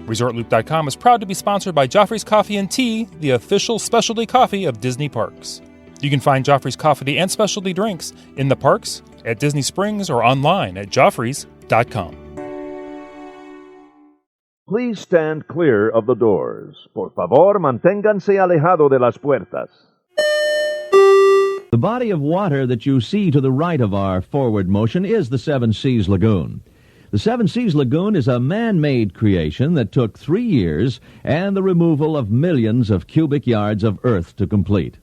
ResortLoop.com is proud to be sponsored by Joffrey's Coffee and Tea, the official specialty coffee of Disney Parks. You can find Joffrey's Coffee and specialty drinks in the parks, at Disney Springs, or online at Joffreys.com. Please stand clear of the doors. Por favor, manténganse alejado de las puertas. The body of water that you see to the right of our forward motion is the Seven Seas Lagoon. The Seven Seas Lagoon is a man-made creation that took 3 years and the removal of millions of cubic yards of earth to complete.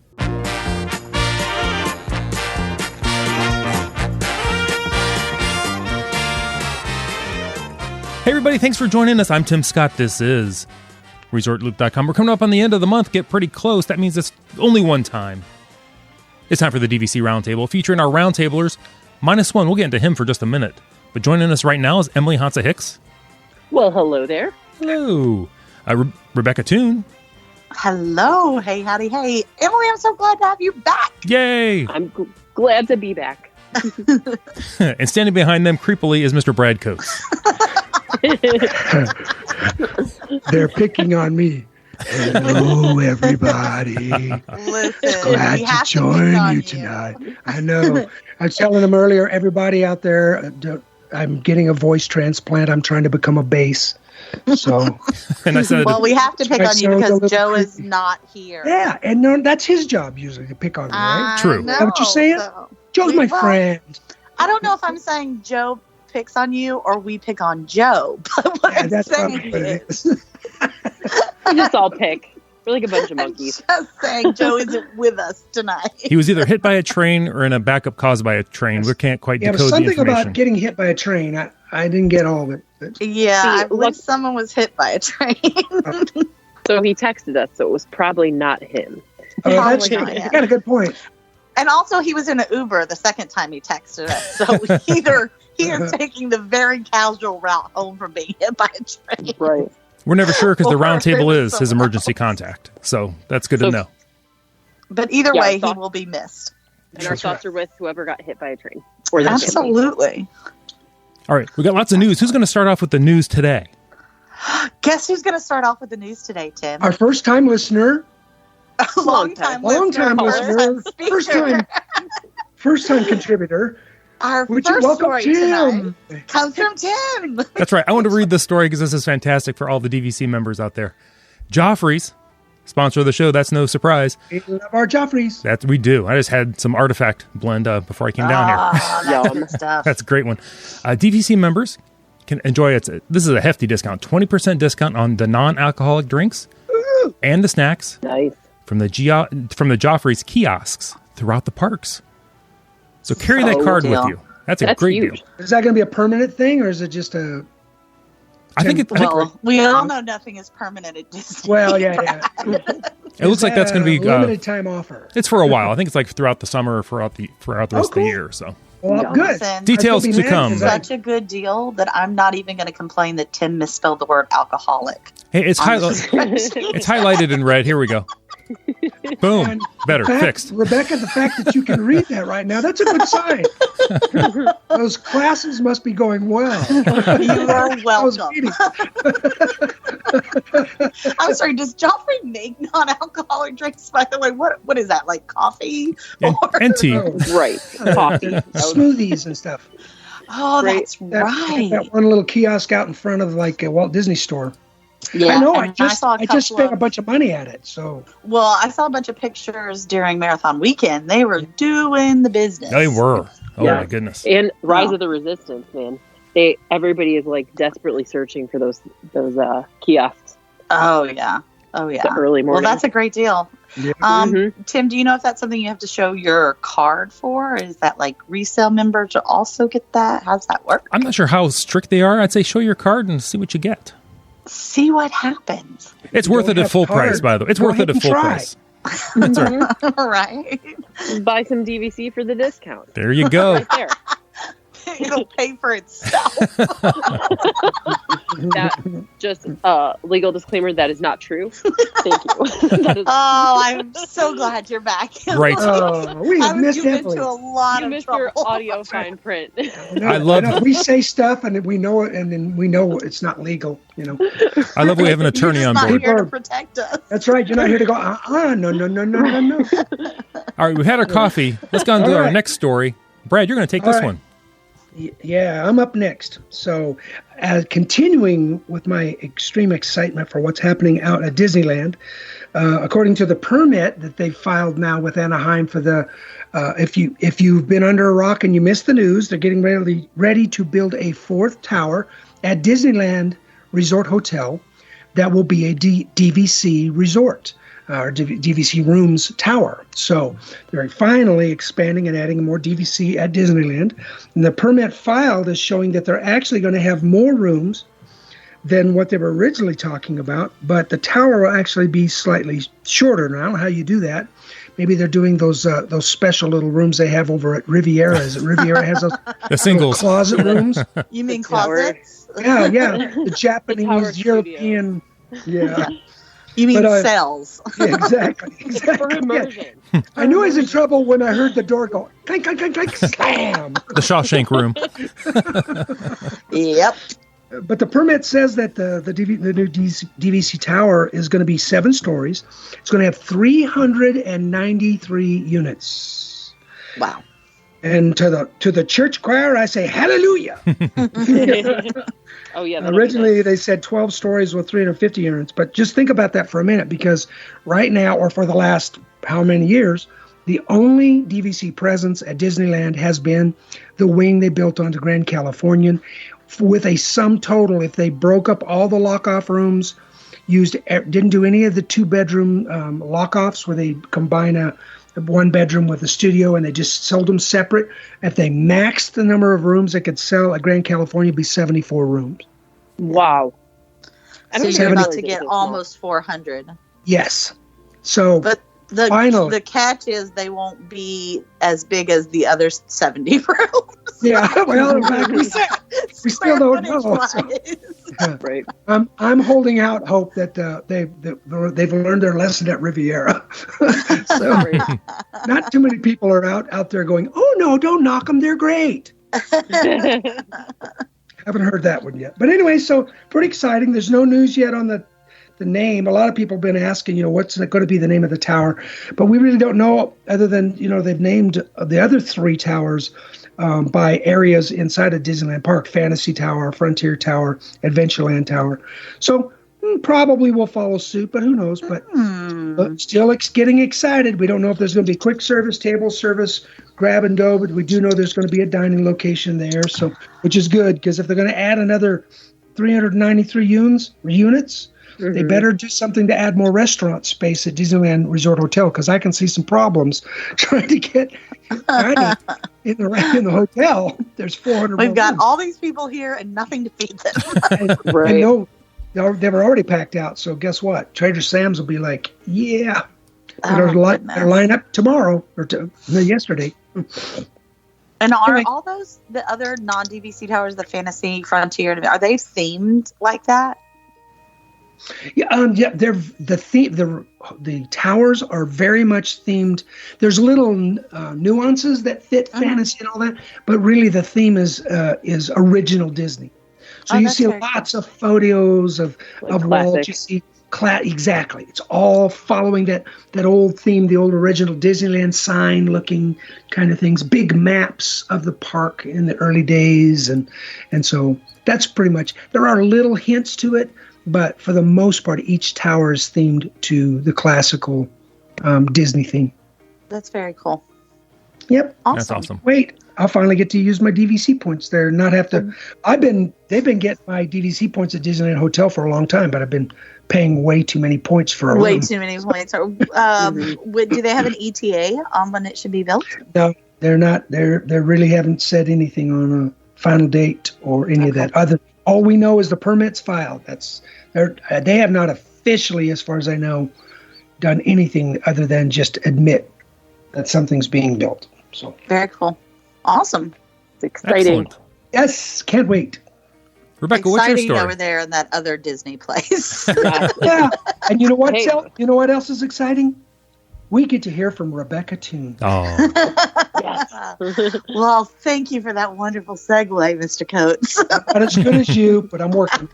Hey everybody, thanks for joining us. I'm Tim Scott. This is ResortLoop.com. We're coming up on the end of the month, get pretty close. That means it's only one time. It's time for the DVC Roundtable, featuring our Roundtablers, minus one. We'll get into him for just a minute. But joining us right now is Emily Hansa Hicks. Well, hello there. Hello. Rebecca Toon. Hello. Hey, howdy, hey. Emily, I'm so glad to have you back. Yay. I'm glad to be back. And standing behind them creepily is Mr. Brad Coates. They're picking on me. Hello, everybody. Listen, Glad to join you tonight. I know. I was telling them earlier, everybody out there, I'm getting a voice transplant. I'm trying to become a bass. So, and I said, well, we have to pick on you because Joe is not here. Yeah, and no, that's his job usually to pick on me, right? True. Is that what you're saying? Joe's my friend. I don't know if I'm saying Joe picks on you or we pick on Joe, but what I'm saying is We just all pick. We're like a bunch of monkeys. I'm just saying Joe isn't with us tonight. He was either hit by a train or in a backup caused by a train. We can't quite decode the something information. about getting hit by a train. I didn't get all of it. Yeah, I believe someone was hit by a train. So he texted us, so it was probably not him. You got a good point. And also, he was in an Uber the second time he texted us. So either he is taking the very casual route home from being hit by a train. Right. We're never sure because the Roundtable is his emergency contact. So that's good to know. But either way, he will be missed. And our thoughts are with whoever got hit by a train. Absolutely. All right, we got lots of news. Who's going to start off with the news today? Guess who's going to start off with the news today, Tim? Our first-time listener. Long-time listener. First-time contributor. Our Would first you welcome story Tim? tonight comes from Tim. That's right. I want to read this story because this is fantastic for all the DVC members out there. Joffrey's, sponsor of the show, that's no surprise. We love our Joffreys. That we do. I just had some artifact blend before I came down here. That's good stuff. That's a great one. DVC members can enjoy it. This is a hefty discount. 20% discount on the non-alcoholic drinks and the snacks. Nice. From the Joffrey's kiosks throughout the parks. So carry that card with you. That's a great huge deal. Is that going to be a permanent thing, or is it just a... we all know nothing is permanent at Disney. Well, yeah. It looks like that's going to be limited time offer. It's for a while. I think it's like throughout the summer or throughout the rest of the year. So, well, good. Details to come. It's such a good deal that I'm not even going to complain that Tim misspelled the word alcoholic. Hey, it's highlighted in red. Here we go. Boom. Better. Fixed. Rebecca, the fact that you can read that right now, that's a good sign. Those classes must be going well. You are welcome. I'm sorry, does Joffrey make non-alcoholic drinks, by the way? What is that, like coffee? And tea. Right. Coffee. Smoothies and stuff. Oh, that's right. That one little kiosk out in front of like a Walt Disney store. Yeah, I know. I just spent a bunch of money at it. So, well, I saw a bunch of pictures during Marathon Weekend. They were doing the business. They were. Oh my goodness. And Rise of the Resistance, man. Everybody is like desperately searching for those kiosks. Oh yeah. The early morning. Well, that's a great deal. Yeah. Tim, do you know if that's something you have to show your card for? Is that like resale members to also get that? How's that work? I'm not sure how strict they are. I'd say show your card and see what you get. See what happens. It's worth it at full price, by the way. It's worth it at full price. That's right. Right. Buy some DVC for the discount. There you go. Right there. It'll pay for itself. That just legal disclaimer, that is not true. Thank you. That is, I'm so glad you're back. Right. We I was missed getting Emily. into a lot you of missed trouble. your audio fine print. I love know. We say stuff and we know it, and then we know it's not legal. I love we have an attorney You're on just board. not here to protect us. That's right. You're not here to go. No. All right, we've had our coffee. Let's go on to All our right. next story. Brad, you're going to take All this right. one. Yeah, I'm up next. So, continuing with my extreme excitement for what's happening out at Disneyland, according to the permit that they filed now with Anaheim for the, if you've been under a rock and you missed the news, they're getting ready to build a fourth tower at Disneyland Resort Hotel that will be a DVC resort. Or DVC Rooms Tower. So they're finally expanding and adding more DVC at Disneyland. And the permit filed is showing that they're actually going to have more rooms than what they were originally talking about, but the tower will actually be slightly shorter. Now, I don't know how you do that. Maybe they're doing those special little rooms they have over at Riviera. Is it Riviera has those The singles. closet rooms? You mean tower. closets? Yeah. The Japanese, tower European. Yeah. You mean But, cells? Yeah, exactly. For immersion. I knew I was in trouble when I heard the door go clank, clank, clank, clank, slam. The Shawshank room. Yep. But the permit says that the new DVC tower is going to be 7 stories. It's going to have 393 units. Wow. And to the church choir, I say hallelujah. Oh, yeah. Originally, they said 12 stories with 350 units. But just think about that for a minute, because right now, or for the last how many years, the only DVC presence at Disneyland has been the wing they built onto Grand Californian, with a sum total. If they broke up all the lock-off rooms, didn't do any of the 2-bedroom lock-offs where they combine a 1-bedroom with a studio and they just sold them separate. If they maxed the number of rooms they could sell at Grand California, it'd be 74 rooms. Wow. So you're about to get almost 400. Yes. So, But finally. the catch is they won't be as big as the other 70 rooms. Yeah, well, like we said, we still don't know. So, Right. I'm holding out hope that they've learned their lesson at Riviera. So, not too many people are out there going, "Oh no, don't knock them, they're great." Haven't heard that one yet. But anyway, so pretty exciting. There's no news yet on the name. A lot of people have been asking, what's going to be the name of the tower? But we really don't know, other than, they've named the other 3 towers by areas inside of Disneyland Park: Fantasy Tower, Frontier Tower, Adventureland Tower. So probably we'll follow suit, but who knows? But still getting excited. We don't know if there's going to be quick service, table service, grab and go, but we do know there's going to be a dining location there, so which is good, because if they're going to add another 393 units, they better do something to add more restaurant space at Disneyland Resort Hotel, because I can see some problems trying to get dining in the hotel. There's 400. We've got all these people here and nothing to feed them. I know they were already packed out. So guess what? Trader Sam's will be like, yeah, better line up tomorrow or yesterday. And are all those the other non-DVC towers, the Fantasy, Frontier, are they themed like that? Yeah, they're the towers are very much themed. There's little nuances that fit fantasy and all that, but really the theme is original Disney. So you see lots of photos of Walt. You see exactly. It's all following that old theme, the old original Disneyland sign looking kind of things. Big maps of the park in the early days, and so that's pretty much. There are little hints to it, but for the most part, each tower is themed to the classical Disney theme. That's very cool. Yep. Awesome. That's awesome. Wait, I'll finally get to use my DVC points there. Not have to. They've been getting my DVC points at Disneyland Hotel for a long time, but I've been paying way too many points for a room. Way too many points. Do they have an ETA on when it should be built? No, they're not. They really haven't said anything on a final date or any of that. All we know is the permit's filed. They have not officially, as far as I know, done anything other than just admit that something's being built. So very cool, awesome. It's exciting. Excellent. Yes, can't wait. Rebecca, what's your Exciting story? over there in that other Disney place. Yeah, and you know what? Hey. You know what else is exciting? We get to hear from Rebecca Toon. Oh, Yes. Well, thank you for that wonderful segue, Mr. Coates. Not as good as you, but I'm working.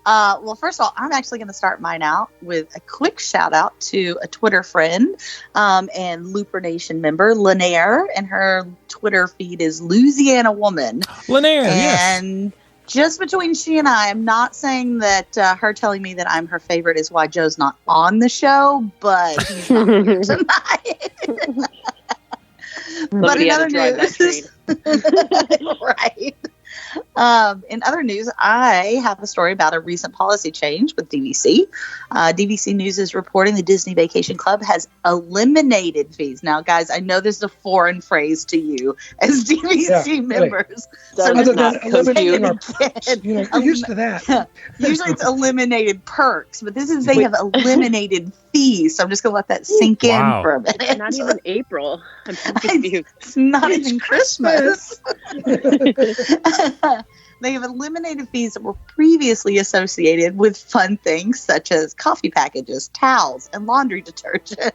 Well, first of all, I'm actually going to start mine out with a quick shout out to a Twitter friend and Looper Nation member, Lanier, and her Twitter feed is Louisiana Woman. Lanier, yes. And just between she and I, I'm not saying that her telling me that I'm her favorite is why Joe's not on the show, but he's not here tonight. But in other news, right. In other news, I have a story about a recent policy change with DVC. DVC News is reporting the Disney Vacation Club has eliminated fees. Now, guys, I know this is a foreign phrase to you as DVC members. So Other it's than not eliminating our again. perks, we're used to that. Usually it's eliminated perks, but this is they have eliminated fees. So I'm just going to let that sink Wow. in for a minute. Not even April. I'm so confused. It's not It's even Christmas. They have eliminated fees that were previously associated with fun things such as coffee packages, towels, and laundry detergent.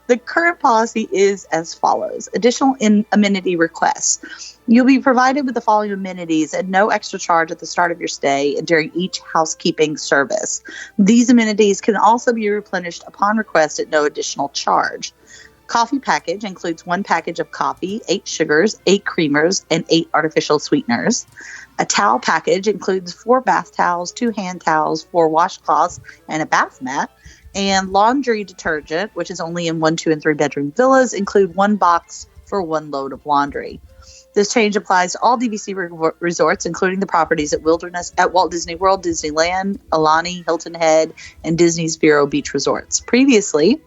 The current policy is as follows. Additional amenity requests. You'll be provided with the following amenities at no extra charge at the start of your stay and during each housekeeping service. These amenities can also be replenished upon request at no additional charge. Coffee package includes 1 package of coffee, 8 sugars, 8 creamers, and 8 artificial sweeteners. A towel package includes 4 bath towels, 2 hand towels, 4 washcloths, and a bath mat. And laundry detergent, which is only in 1, 2, and 3 bedroom villas, include 1 box for 1 load of laundry. This change applies to all DVC resorts, including the properties at Wilderness, at Walt Disney World, Disneyland, Alani, Hilton Head, and Disney's Vero Beach resorts. Previously,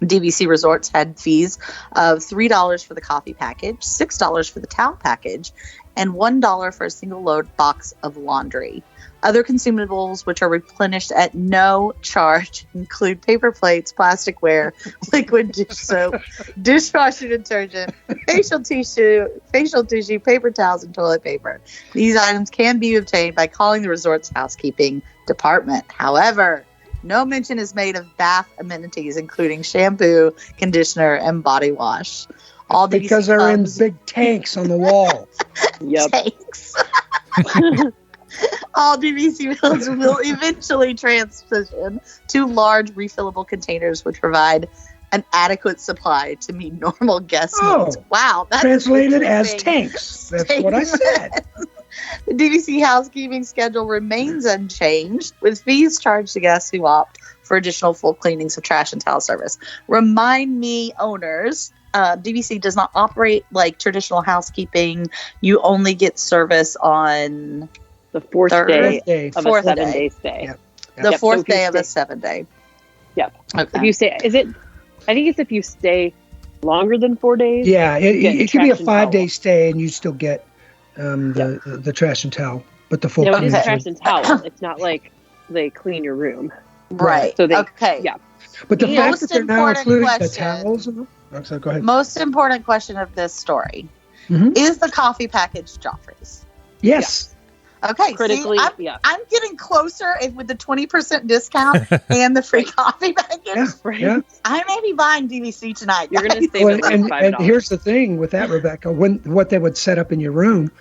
DVC resorts had fees of $3 for the coffee package, $6 for the towel package, and $1 for a single load box of laundry. Other consumables which are replenished at no charge include paper plates, plasticware, liquid dish soap, dishwashing detergent, facial tissue, paper towels, and toilet paper. These items can be obtained by calling the resort's housekeeping department. However, no mention is made of bath amenities, including shampoo, conditioner, and body wash. All DVC Because they're in clubs- big tanks on the wall. Yep. tanks. All DVC villas will eventually transition to large refillable containers, which provide an adequate supply to meet normal guest needs. Wow, that's Translated as interesting. tanks. That's what I said. The DVC housekeeping schedule remains unchanged, with fees charged to guests who opt for additional full cleanings of trash and towel service. Remind me, owners, DVC does not operate like traditional housekeeping. You only get service on The fourth Third day day. of Fourth a 7 day. day stay. Yep. the Yep, fourth so if you day of a stay- 7-day. Yep. Okay. If you stay, I think it's if you stay longer than 4 days. Yeah, get it could be a trash and 5-day towel. stay, and you still get the trash and towel, but the full No, it is Okay. trash and towel. It's not like they clean your room. Right. So they- okay. yeah. But the fact Most that they're now important including the question. towels. So go ahead. Most important question of this story. Mhm. Is the coffee package Joffrey's? Yes. Okay. Critically, see, yeah. I'm getting closer with the 20% discount and the free coffee package. Yeah. Right. Yeah. I may be buying DVC tonight. You're going to guys. save Well, at least and $5. here's the thing with that, Rebecca. What they would set up in your room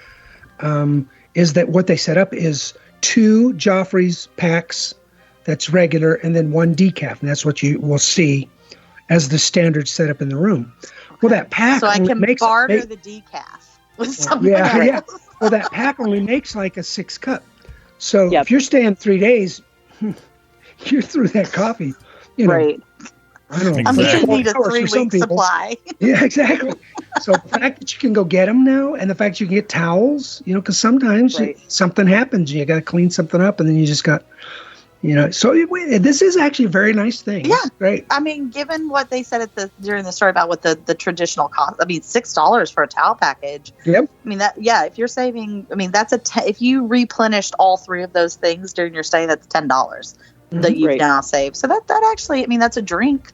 is that what they set up is 2 Joffrey's packs that's regular, and then 1 decaf, and that's what you will see as the standard setup in the room. Well, that pack So I only can makes barter the decaf with something yeah, else. yeah. Well, that pack only makes like a 6 cup. So Yep. if you're staying 3 days, you're through that coffee. You know, Right. I don't know. I'm Exactly. going to need a 4 hours for some 3-week people. supply. Yeah, exactly. So the fact that you can go get them now, and the fact you can get towels, because sometimes Right. something happens, you got to clean something up, and then you just got, So this is actually a very nice thing. Yeah. It's great. I mean, given what they said during the story about what the traditional cost, I mean, $6 for a towel package. Yep. I mean if you're saving, I mean, if you replenished all 3 of those things during your stay, that's $10 that you've Right. now saved. So that actually, I mean, that's a drink.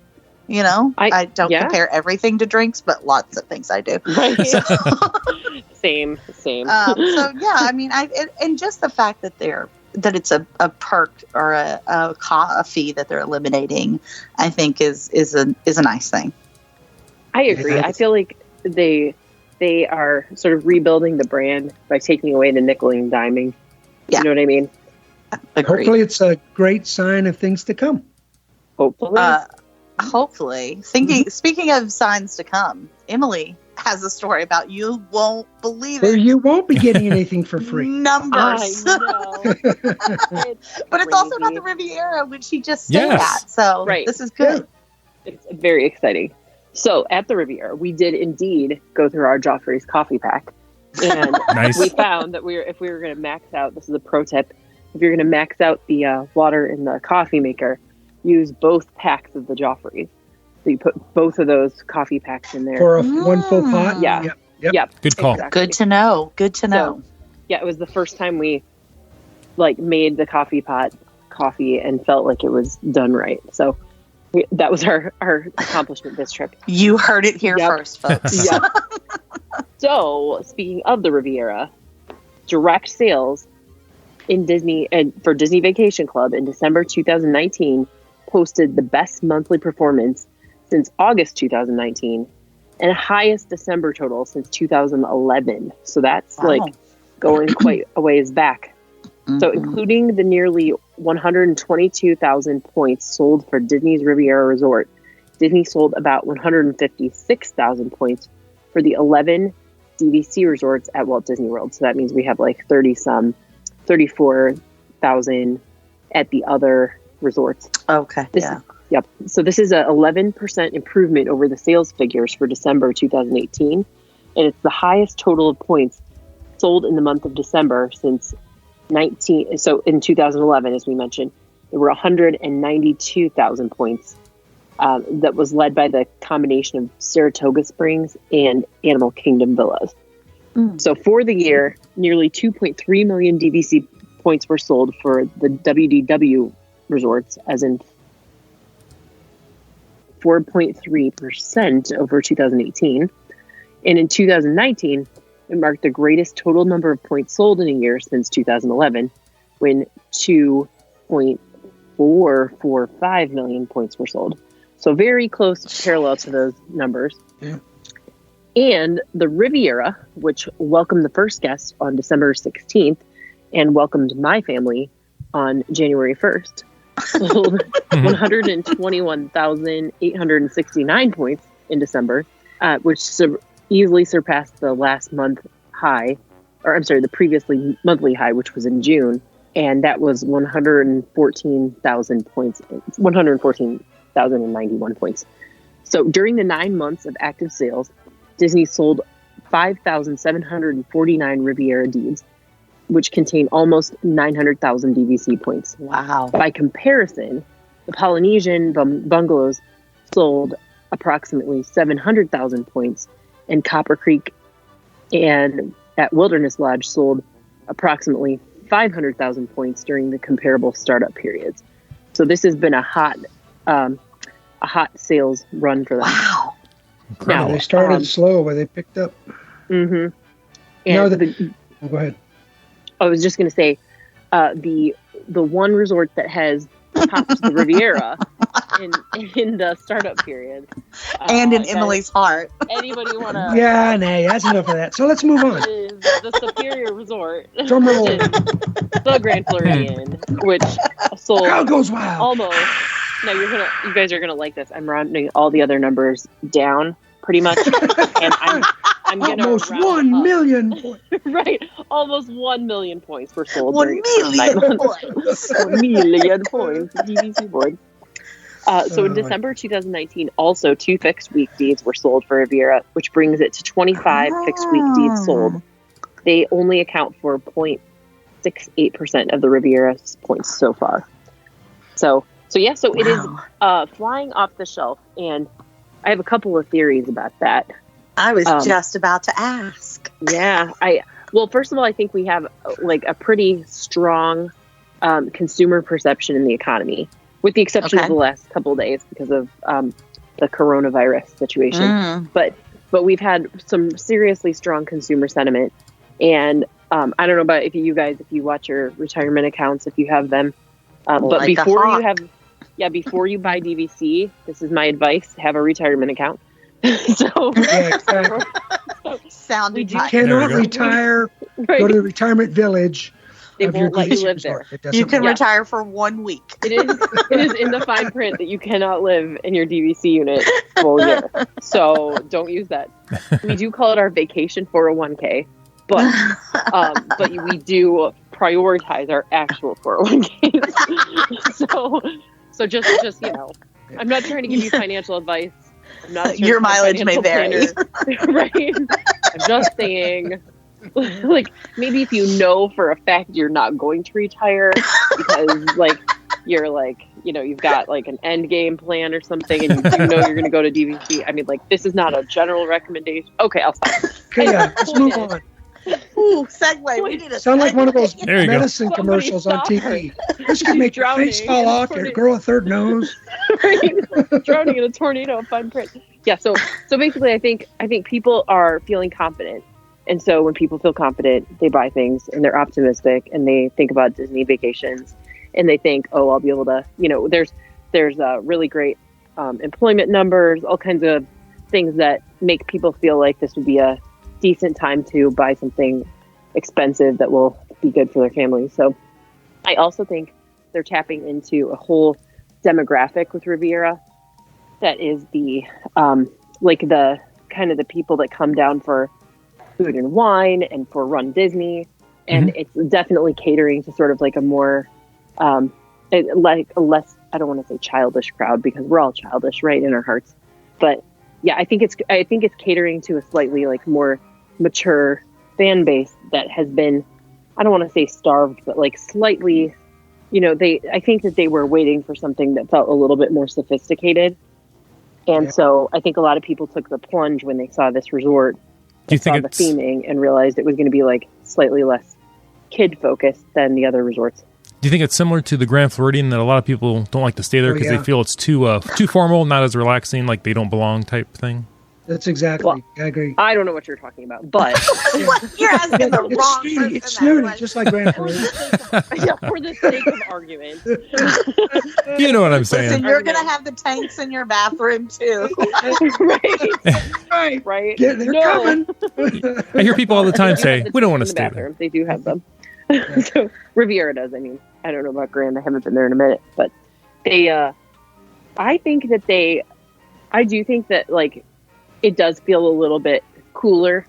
You know, I don't yeah. compare everything to drinks, but lots of things I do. Right. So, Same. so yeah, I mean, and just the fact that it's a perk or a fee that they're eliminating, I think is a nice thing. I agree. I feel like they are sort of rebuilding the brand by taking away the nickel and diming. Yeah. You know what I mean? Agreed. Hopefully, it's a great sign of things to come. Hopefully. Hopefully. Speaking of signs to come, Emily has a story about you won't believe Where it. you won't be getting anything for free. Numbers. I know. But it's also about the Riviera, which she just stayed Yes. at. So Right. this is good. It's very exciting. So at the Riviera, we did indeed go through our Joffrey's coffee pack. And Nice. we found that if we were going to max out, this is a pro tip, if you're going to max out the water in the coffee maker, use both packs of the Joffrey's. So you put both of those coffee packs in there. For one full pot? Yeah. Yep. Good call. Exactly. Good to know. Good to know. So, yeah, it was the first time we made the coffee pot coffee and felt like it was done right. So that was our accomplishment this trip. You heard it here Yep. first, folks. Yeah. So speaking of the Riviera, direct sales in Disney and for Disney Vacation Club in December 2019 posted the best monthly performance since August 2019 and highest December total since 2011. So that's going quite a ways back. So including the nearly 122,000 points sold for Disney's Riviera Resort, Disney sold about 156,000 points for the 11 DVC resorts at Walt Disney World. So that means we have 34,000 at the other resorts. Okay. Yep. So this is a 11% improvement over the sales figures for December 2018. And it's the highest total of points sold in the month of December since So in 2011, as we mentioned, there were 192,000 points. That was led by the combination of Saratoga Springs and Animal Kingdom Villas. So for the year, nearly 2.3 million DVC points were sold for the WDW resorts, as in 4.3% over 2018. And in 2019, it marked the greatest total number of points sold in a year since 2011, when 2.445 million points were sold. So very close parallel to those numbers. Yeah. And the Riviera, which welcomed the first guest on December 16th and welcomed my family on January 1st, sold 121,869 points in December, which easily surpassed the last month high, the previously monthly high, which was in June. And that was 114,000 points, 114,091 points. So during the 9 months of active sales, Disney sold 5,749 Riviera deeds, which contain almost 900,000 DVC points. Wow. By comparison, the Polynesian bungalows sold approximately 700,000 points, and Copper Creek and at Wilderness Lodge sold approximately 500,000 points during the comparable startup periods. So this has been a hot sales run for them. Wow. Now, They started slow, but they picked up. Mm-hmm. Go ahead. I was just going to say, the one resort that has topped the Riviera in the startup period, And in Emily's heart. Anybody want to? Yeah, nah, that's enough of that. So let's move on. Is the Superior Resort, Drum roll. the Grand Floridian, which sold Crowd goes wild. almost. No, you guys are gonna like this. I'm rounding all the other numbers down pretty much, and I'm gonna Almost round 1 up. million. Right, almost 1 million points were sold. 1 during million 9 months. points. 1 million points. DVC board. So in December 2019, also 2 fixed week deeds were sold for Riviera, which brings it to 25 fixed week deeds sold. They only account for 0.68% of the Riviera's points so far. So it is flying off the shelf, and I have a couple of theories about that. I was just about to ask. Yeah, first of all, I think we have a pretty strong consumer perception in the economy, with the exception of the last couple of days because of the coronavirus situation. But we've had some seriously strong consumer sentiment. And I don't know about if you watch your retirement accounts, if you have them. But like before you buy DVC, this is my advice: have a retirement account. So, sounded you cannot retire. Right. Go to the retirement village. They won't let you live there. You can retire for 1 week. It is in the fine print that you cannot live in your DVC unit full year. So don't use that. We do call it our vacation 401k, but we do prioritize our actual 401ks. So just I'm not trying to give you financial advice. I'm not your mileage may vary. Right. I'm just saying, like, maybe if you know for a fact you're not going to retire because you're you've got like an end game plan or something, and you do know you're going to go to DVC. I mean, like, this is not a general recommendation. Okay, I'll stop. Okay, let's move on. Ooh, segue. We need a sound like one of those There you go. medicine commercials on TV. This can make your face fall off, your girl a third nose. Right. Drowning in a tornado, fun print. Yeah, so basically I think people are feeling confident. And so when people feel confident, they buy things and they're optimistic and they think about Disney vacations and they think, oh, I'll be able to, there's really great employment numbers, all kinds of things that make people feel like this would be a decent time to buy something expensive that will be good for their family. So I also think they're tapping into a whole demographic with Riviera that is the kind of the people that come down for food and wine and for Run Disney. And it's definitely catering to sort of like a more a less, I don't want to say childish crowd, because we're all childish, right, in our hearts. But yeah, I think it's catering to a slightly like more mature fan base that has been, I don't want to say starved, but like slightly, I think that they were waiting for something that felt a little bit more sophisticated. And so I think a lot of people took the plunge when they saw this resort, do you think saw the theming, and realized it was going to be like slightly less kid focused than the other resorts. Do you think it's similar to the Grand Floridian, that a lot of people don't like to stay there because they feel it's too formal, not as relaxing, like they don't belong type thing? That's exactly. I agree. I don't know what you're talking about, but you're asking the wrong person. It's snooty, just like Grand Floridian. Yeah, for the sake of argument. You know what I'm saying. Listen, you're going to have the tanks in your bathroom too. Right. Yeah, they're coming. I hear people all the time say, we don't want to stay there. They do have them. So Riviera does. I mean, I don't know about Grand. I haven't been there in a minute, but they, I do think that like it does feel a little bit cooler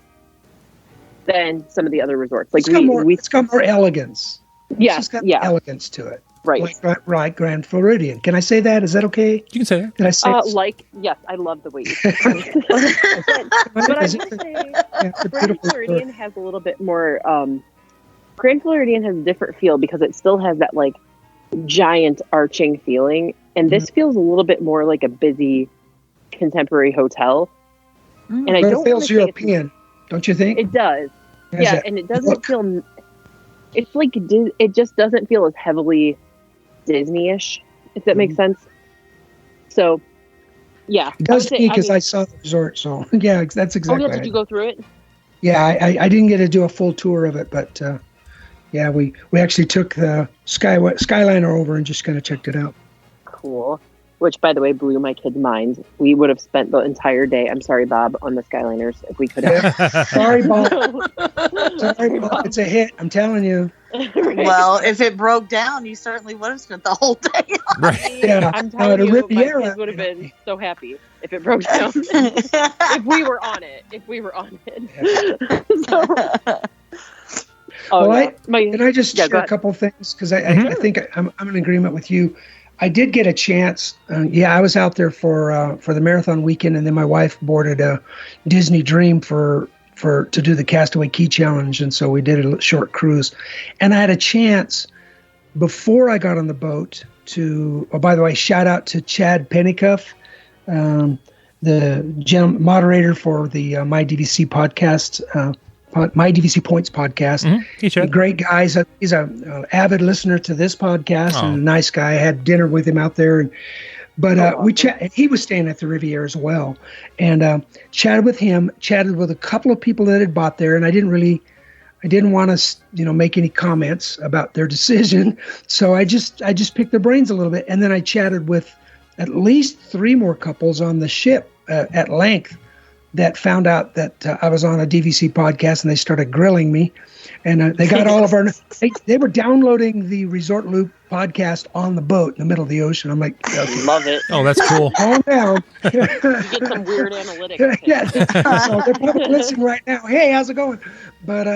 than some of the other resorts. Like it's got more elegance. Yeah, it's got elegance to it. Right. Like Grand Floridian. Can I say that? Is that okay? You can say that. Can I say yes, I love the way you say it. But I would say Grand Floridian has a little bit more, Grand Floridian has a different feel because it still has that like giant arching feeling. And this feels a little bit more like a busy contemporary hotel. And I don't feels European, don't you think? It does. And it doesn't feel, it's like, it just doesn't feel as heavily Disney-ish, if that makes sense. So, yeah. It does to me because I saw the resort, so yeah, that's exactly. Oh, yeah, did you go through it? Yeah, I didn't get to do a full tour of it, but yeah, we actually took the Skyliner over and just kind of checked it out. Cool. Which, by the way, blew my kid's mind. We would have spent the entire day, I'm sorry, Bob, on the Skyliners if we could have. Sorry, Bob. Sorry, Bob. It's a hit, I'm telling you. Right. Well, if it broke down, you certainly would have spent the whole day. Right. Yeah. I'm telling you, my kids would have been so happy if it broke down. If we were on it. Can I just share a couple of things? Because I think I'm in agreement with you. I did get a chance. I was out there for the marathon weekend, and then my wife boarded a Disney Dream to do the Castaway Key Challenge, and so we did a short cruise. And I had a chance before I got on the boat to. Oh, by the way, shout out to Chad Pennycuff, the moderator for the My DVC podcast. My DVC Points podcast. He's a great guy. He's a avid listener to this podcast and a nice guy. I had dinner with him out there, and But we he was staying at the Riviera as well, and chatted with him, chatted with a couple of people that had bought there, and I didn't want to, make any comments about their decision. So I just picked their brains a little bit. And then I chatted with at least 3 more couples on the ship at length that found out that I was on a DVC podcast, and they started grilling me. And they got all of our, they were downloading the Resort Loop podcast on the boat in the middle of the ocean. I'm like, okay, Love it. Oh, that's cool. calm down. You get some weird analytics. Yeah, they're probably listening right now. Hey, how's it going? But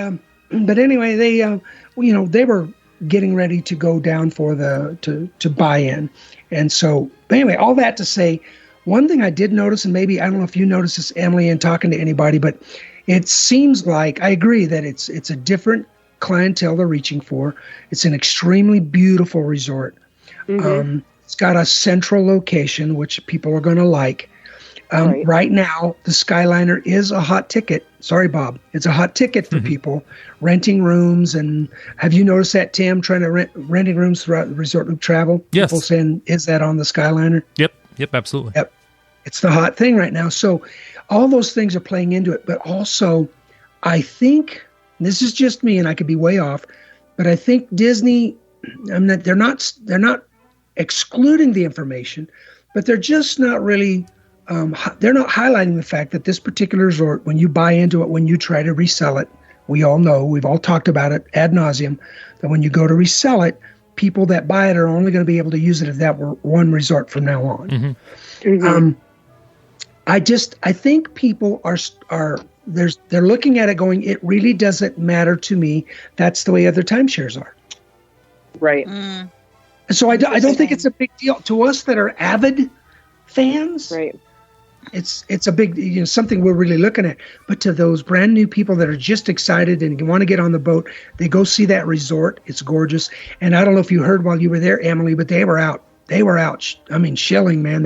anyway, they they were getting ready to go down for to buy in, and so anyway, all that to say, one thing I did notice, and maybe I don't know if you noticed this, Emily, in talking to anybody, but it seems like I agree that it's a different clientele they're reaching for. It's an extremely beautiful resort. Mm-hmm. It's got a central location, which people are going to like. Right now, the Skyliner is a hot ticket. Sorry, Bob. It's a hot ticket for people renting rooms. And have you noticed that, Tim, trying to renting rooms throughout the Resort Loop travel? Yes. People saying, is that on the Skyliner? Yep, absolutely. Yep. It's the hot thing right now. So all those things are playing into it. But also, I think, this is just me, and I could be way off, but I think Disney, they're not excluding the information, but they're just not really... they're not highlighting the fact that this particular resort, when you buy into it, when you try to resell it, we all know, we've all talked about it ad nauseum, that when you go to resell it, people that buy it are only going to be able to use it if that were one resort from now on. Mm-hmm. Mm-hmm. I think people they're looking at it going, it really doesn't matter to me. That's the way other timeshares are. Right. And so I don't think it's a big deal to us that are avid fans. Right. It's a big, something we're really looking at. But to those brand new people that are just excited and want to get on the boat, they go see that resort. It's gorgeous. And I don't know if you heard while you were there, Emily, but they were out. I mean, shilling, man.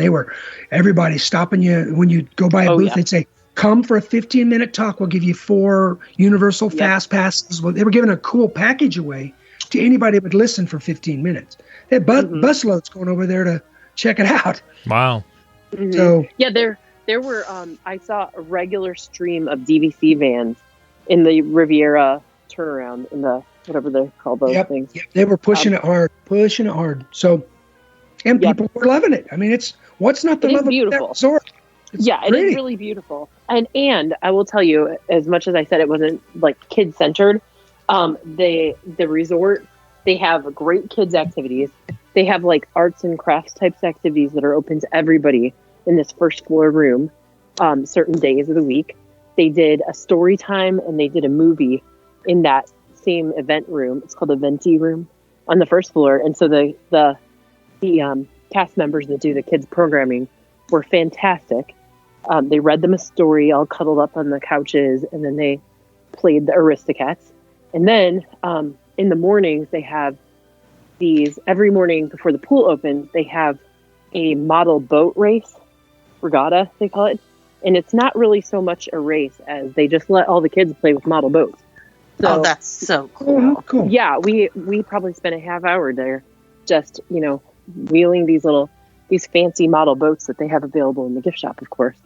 Everybody stopping you when you go by a booth. Yeah. They'd say, come for a 15-minute talk. We'll give you 4 Universal Fast Passes. Well, they were giving a cool package away to anybody that would listen for 15 minutes. They had busloads going over there to check it out. Wow. Mm-hmm. So yeah, there were I saw a regular stream of DVC vans in the Riviera turnaround, in the whatever they call those things. Yep. They were pushing it hard. So, and people were loving it. I mean, what's not the love of that resort? It is really beautiful. And I will tell you, as much as I said it wasn't like kid centered, the resort, they have great kids activities. They have like arts and crafts types activities that are open to everybody in this first floor room, certain days of the week. They did a story time and they did a movie in that same event room. It's called the Venti room on the first floor. And so the cast members that do the kids programming were fantastic. They read them a story all cuddled up on the couches, and then they played the Aristocats. And then in the mornings, they have every morning before the pool opens, they have a model boat race, regatta, they call it. And it's not really so much a race as they just let all the kids play with model boats. So, that's so cool. Cool. Yeah, we probably spent a half hour there just, wheeling these fancy model boats that they have available in the gift shop, of course,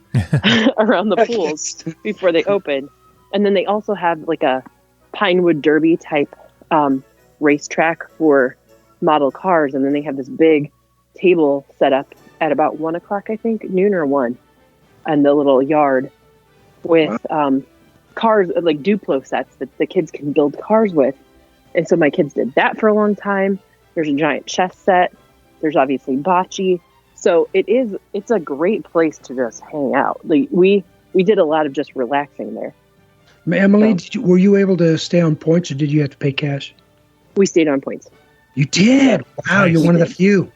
around the pools before they open. And then they also have like a Pinewood Derby type racetrack for model cars. And then they have this big table set up at about 1 o'clock, I think, noon or 1, in the little yard with cars, like Duplo sets that the kids can build cars with. And so my kids did that for a long time. There's a giant chess set. There's obviously bocce. So it's a great place to just hang out. Like we did a lot of just relaxing there. Emily, were you able to stay on points, or did you have to pay cash? We stayed on points. You did? Wow, you're one of the few.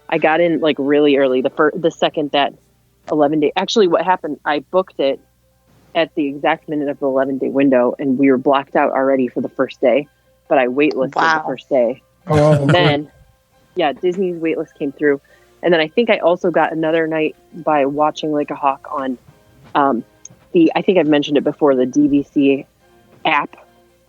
I got in like really early. The second that 11-day. Actually, what happened? I booked it at the exact minute of the 11-day window, and we were blocked out already for the first day. But I waitlisted the first day. Oh. And then, Disney's waitlist came through, and then I think I also got another night by watching like a hawk on I think I've mentioned it before, the DVC app,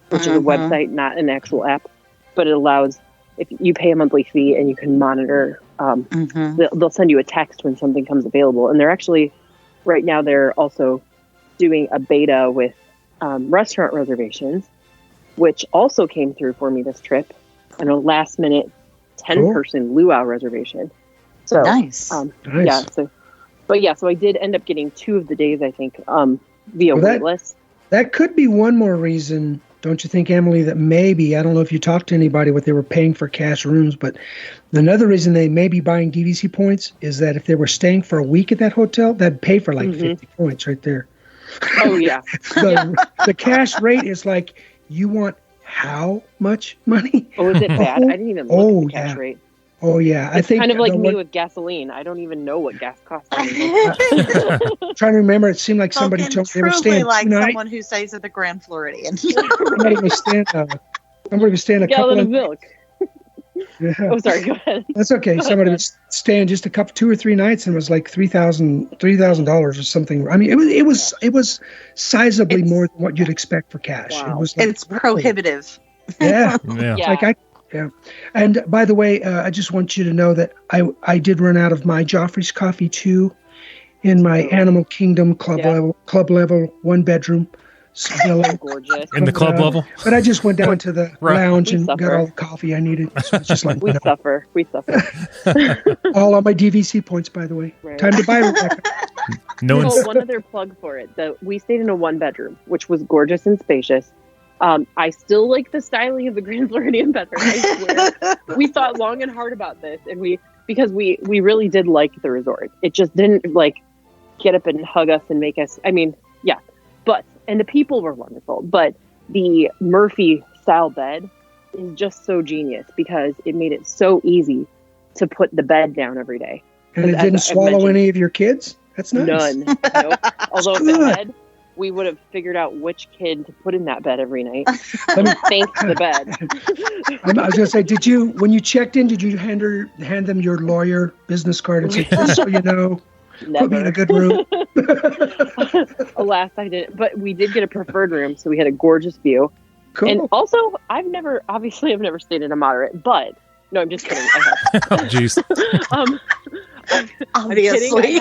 which is a website, not an actual app, but it allows, if you pay a monthly fee and you can monitor they'll send you a text when something comes available. And they're actually, right now, they're also doing a beta with restaurant reservations, which also came through for me this trip, and a last minute 10-person luau reservation. So nice. Yeah. So I did end up getting 2 of the days, I think, via waitlist. That could be one more reason, don't you think, Emily, that maybe, I don't know if you talked to anybody what they were paying for cash rooms, but another reason they may be buying DVC points is that if they were staying for a week at that hotel, that'd pay for like 50 points right there. Oh, yeah. The cash rate is like, you want how much money? Oh, is it bad? I didn't even look at the cash rate. Oh, yeah. It's kind of like me with gasoline. I don't even know what gas costs anymore. Trying to remember, it seemed like somebody told me they were staying like someone who stays at the Grand Floridian. Somebody was staying a gallon couple of milk. Yeah. Oh, sorry. Go ahead. That's okay. Somebody was staying just 2 or 3 nights, and it was like $3,000 or something. I mean, it was sizably more than what you'd expect for cash. Wow. It was like, it's prohibitive. Yeah. Yeah. Yeah. And by the way, I just want you to know that I did run out of my Joffrey's coffee too in my Animal Kingdom club level 1-bedroom. Gorgeous. In the club level? But I just went down to the lounge and suffer. got all the coffee I needed. So it's just like, We suffer. all on my DVC points, by the way. Right. Time to buy Rebecca. One other plug for it. We stayed in a 1-bedroom, which was gorgeous and spacious. I still like the styling of the Grand Floridian better. I swear. We thought long and hard about this, and because we really did like the resort. It just didn't like get up and hug us and make us. I mean, yeah, and the people were wonderful. But the Murphy style bed is just so genius because it made it so easy to put the bed down every day. And it didn't swallow any of your kids? That's nice. None. Nope. Although if it had, we would have figured out which kid to put in that bed every night. Thanks to the bed. I was going to say, when you checked in, did you hand them your lawyer business card and say, just so you know, put me in a good room? Alas, I didn't. But we did get a preferred room, so we had a gorgeous view. Cool. And also, I've never stayed in a moderate, but no, I'm just kidding. I have. Oh, jeez. Obviously.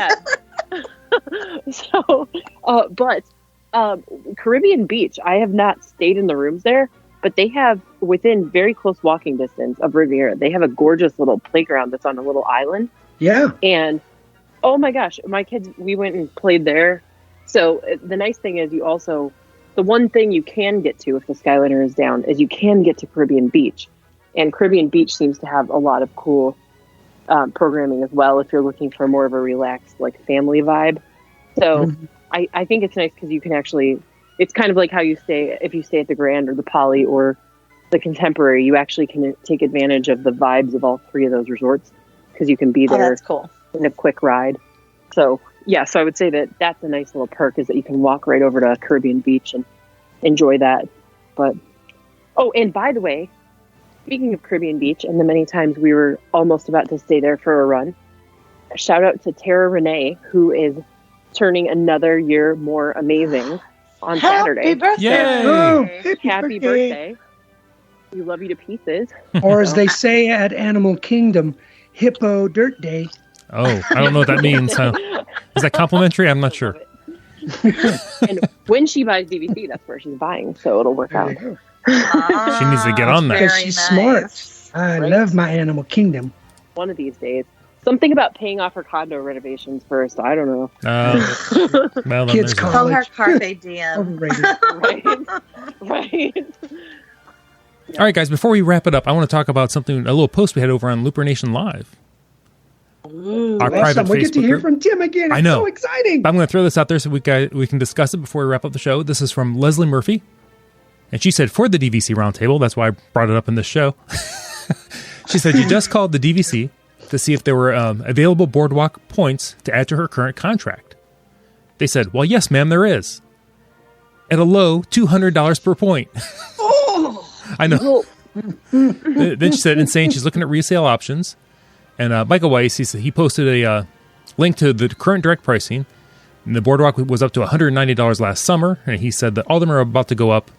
Caribbean Beach, I have not stayed in the rooms there, but they have, within very close walking distance of Riviera, they have a gorgeous little playground that's on a little island. Yeah. And oh my gosh, my kids, we went and played there. So the nice thing is the one thing you can get to if the Skyliner is down is you can get to Caribbean Beach. And Caribbean Beach seems to have a lot of cool programming as well if you're looking for more of a relaxed, like, family vibe. So I think it's nice because you can actually, it's kind of like how you stay, if you stay at the Grand or the Poly or the Contemporary, you actually can take advantage of the vibes of all 3 of those resorts because you can be there that's cool. in a quick ride. So, yeah, so I would say that that's a nice little perk is that you can walk right over to Caribbean Beach and enjoy that. But, and by the way, speaking of Caribbean Beach and the many times we were almost about to stay there for a run, shout out to Tara Renee, who is turning another year more amazing on Saturday. Happy birthday! Yay! Oh, Happy birthday. We love you to pieces. Or as they say at Animal Kingdom, Hippo Dirt Day. Oh, I don't know what that means. Is that complimentary? I'm not sure. And when she buys DVC, that's where she's buying, so it'll work out. She needs to get on that. Because she's smart. I love my Animal Kingdom. One of these days. Something about paying off her condo renovations first. I don't know. Well, then Kids there's call- Tell her Carpe Diem. Overrated. Right. All right, guys, before we wrap it up, I want to talk about a little post we had over on Looper Nation Live. Our private Awesome. We get to Facebook hear group. from Tim again. I know. It's so exciting. I'm going to throw this out there so we can discuss it before we wrap up the show. This is from Leslie Murphy. And she said, for the DVC Roundtable, that's why I brought it up in this show. She said, you just called the DVC to see if there were available boardwalk points to add to her current contract. They said, well, yes, ma'am, there is. At a low $200 per point. Oh, I know. Then she said, insane. She's looking at resale options. And Michael Weiss, he posted a link to the current direct pricing. And the boardwalk was up to $190 last summer. And he said that all of them are about to go up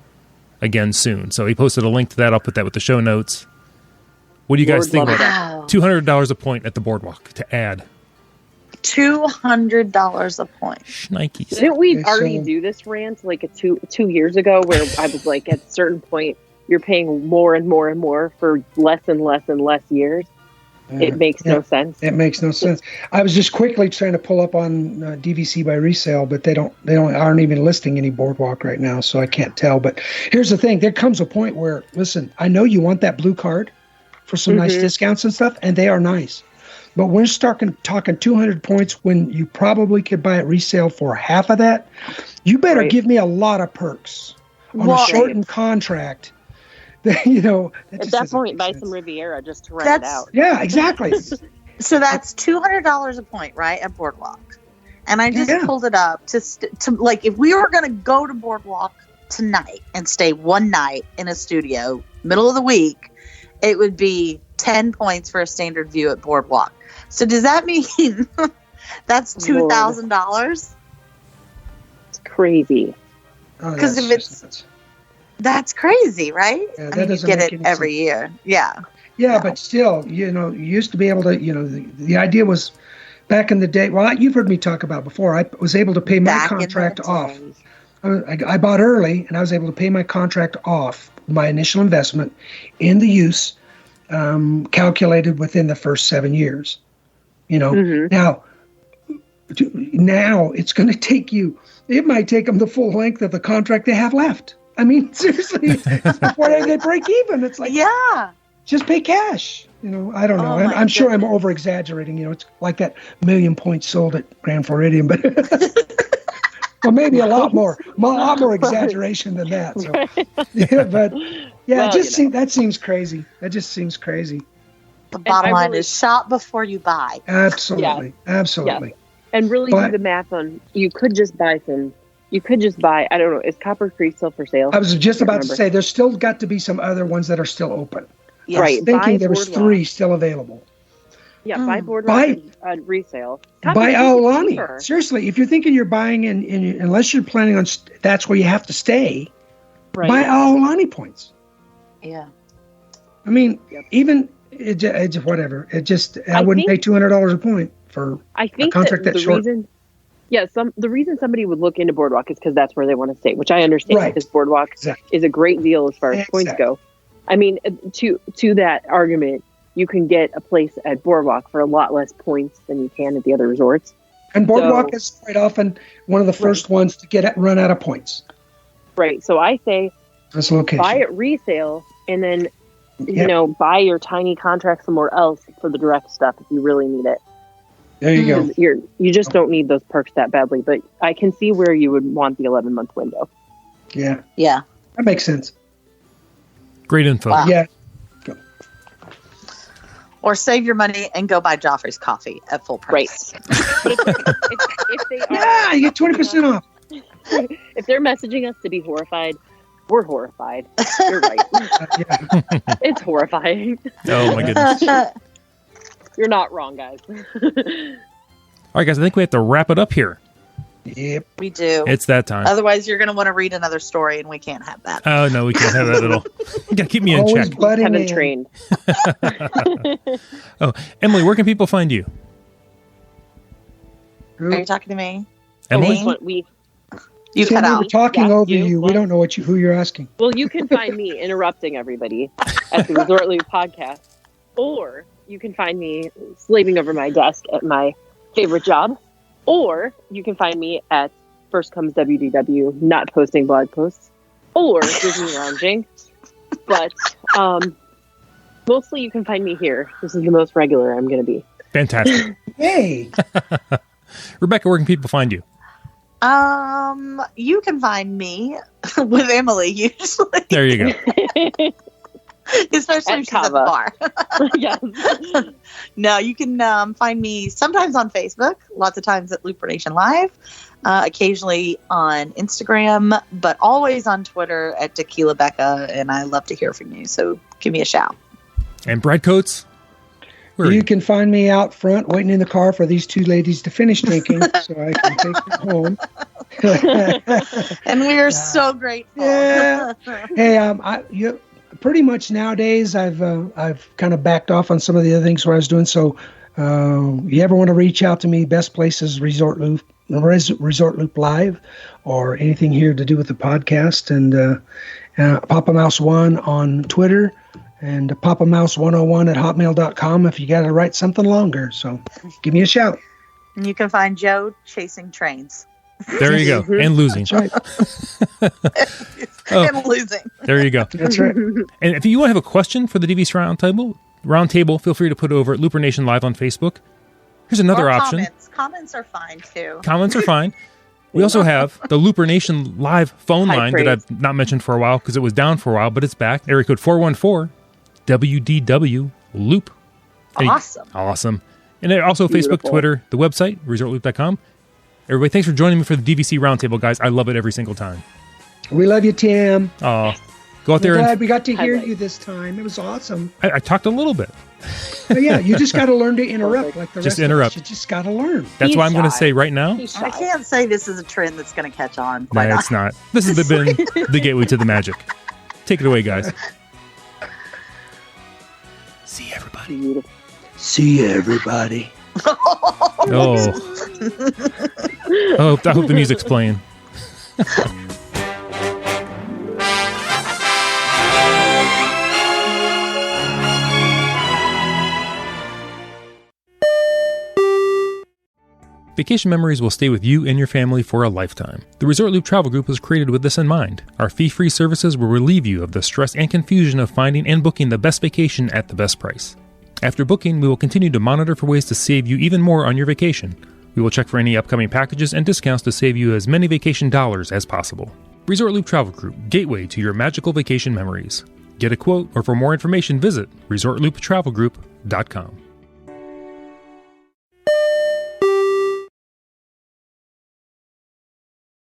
again soon. So he posted a link to that. I'll put that with the show notes. What do you guys think about that? wow. $200 a point at the boardwalk to add. $200 a point. Shnikes. Didn't we Okay, already so- do this rant like two years ago where I was like, at a certain point, you're paying more and more and more for less and less and less years? It makes no sense. It makes no sense. I was just quickly trying to pull up on DVC by resale, but they aren't even listing any boardwalk right now, so I can't tell. But here's the thing: there comes a point where, listen, I know you want that blue card for some nice discounts and stuff, and they are nice. But we're talking 200 points when you probably could buy it resale for half of that. You better give me a lot of perks on a shortened contract. At that point, buy some Riviera just to rent it out. Yeah, exactly. So that's $200 a point, right, at Boardwalk. And I just pulled it up to like, if we were going to go to Boardwalk tonight and stay one night in a studio, middle of the week, it would be 10 points for a standard view at Boardwalk. So does that mean that's $2,000? It's crazy. Because if it's... That's crazy, right? Yeah, I mean, you get it every year. Yeah. Yeah, but still, you used to be able to, the idea was back in the day, well, you've heard me talk about before, I was able to pay my contract off. I bought early, and I was able to pay my contract off, my initial investment, in the use, calculated within the first 7 years. Now it's going to take you, it might take them the full length of the contract they have left. I mean, seriously, before they break even, it's like, just pay cash. I don't know. I'm sure I'm over exaggerating. It's like that 1,000,000 points sold at Grand Floridian, but well, maybe a lot more exaggeration than that. So, that seems crazy. That just seems crazy. The bottom line is shop before you buy. Absolutely, absolutely. Yeah. And really do the math on. You could just buy, I don't know, is Copper Creek still for sale? I was just about to say, there's still got to be some other ones that are still open. Yes. Right. I was thinking there was 3 still available. Yeah, buy Boardwalk on resale. Buy Aulani. Seriously, if you're thinking you're buying unless you're planning on, that's where you have to stay, buy Aulani points. Yeah. I mean, even, it's whatever. I wouldn't pay $200 a point for a contract that short. The reason somebody would look into Boardwalk is because that's where they want to stay, which I understand because Boardwalk is a great deal as far as points go. I mean, to that argument, you can get a place at Boardwalk for a lot less points than you can at the other resorts. And Boardwalk is quite often one of the first ones to run out of points. Right. So I say buy it resale and then, buy your tiny contract somewhere else for the direct stuff if you really need it. There you go. You just don't need those perks that badly, but I can see where you would want the 11-month window. Yeah. Yeah. That makes sense. Great info. Wow. Yeah. Or save your money and go buy Joffrey's coffee at full price. Right. if they are, you get 20% off. If they're messaging us to be horrified, we're horrified. You're right. It's horrifying. Oh, my goodness. You're not wrong, guys. All right, guys, I think we have to wrap it up here. Yep. We do. It's that time. Otherwise, you're going to want to read another story, and we can't have that. Oh, no, we can't have that at all. You got to keep me in check. Haven't trained. Oh, Emily, where can people find you? Are you talking to me? Emily? You cut out. We're talking over you. We don't know who you're asking. Well, you can find me interrupting everybody at the Resort Loop podcast, or you can find me slaving over my desk at my favorite job, or you can find me at First Comes WDW, not posting blog posts, or Disney lounging. But mostly you can find me here. This is the most regular I'm going to be. Fantastic. Hey. Rebecca, where can people find you? You can find me with Emily usually. There you go. Especially if she's at the bar. Yes. No, you can find me sometimes on Facebook, lots of times at Loop Nation Live, occasionally on Instagram, but always on Twitter at Tequila Becca, and I love to hear from you, so give me a shout. And Brad Coates? You can find me out front waiting in the car for these two ladies to finish drinking so I can take them home. And we are so grateful. Yeah. Hey, pretty much nowadays I've kind of backed off on some of the other things where I was doing. So you ever want to reach out to me, best place is Resort Loop Live, or anything here to do with the podcast, and Papa Mouse 1 on Twitter, and papamouse101@hotmail.com if you got to write something longer. So give me a shout. And you can find Joe chasing trains. There you go. And losing. That's right. And losing. There you go. That's right. And if you want to have a question for the DVC Roundtable, feel free to put it over at Looper Nation Live on Facebook. Here's another Or option. Comments are fine, too. Comments are fine. We also have the Looper Nation Live phone High line praise. that I've not mentioned for a while because it was down for a while, but it's back. Area code 414-WDW-LOOP. Awesome. And then also Beautiful. Facebook, Twitter, the website, ResortLoop.com. Everybody, thanks for joining me for the DVC Roundtable, guys. I love it every single time. We love you, Tim. Go out there We're and glad we got to hear Highlight. you this time. It was awesome. I talked a little bit. But yeah, you just got to learn to interrupt like the Just rest interrupt. of us. You just got to learn. That's He's why I'm going to shy. say right now. He's I shy. can't say this is a trend that's going to catch on. No, Quite it's not. This has been the gateway to the magic. Take it away, guys. See everybody. Beautiful. See you, everybody. Oh. I hope the music's playing. Vacation memories will stay with you and your family for a lifetime. The Resort Loop Travel Group was created with this in mind. Our fee-free services will relieve you of the stress and confusion of finding and booking the best vacation at the best price. After booking, we will continue to monitor for ways to save you even more on your vacation. We will check for any upcoming packages and discounts to save you as many vacation dollars as possible. Resort Loop Travel Group, gateway to your magical vacation memories. Get a quote, or for more information, visit ResortLoop.com.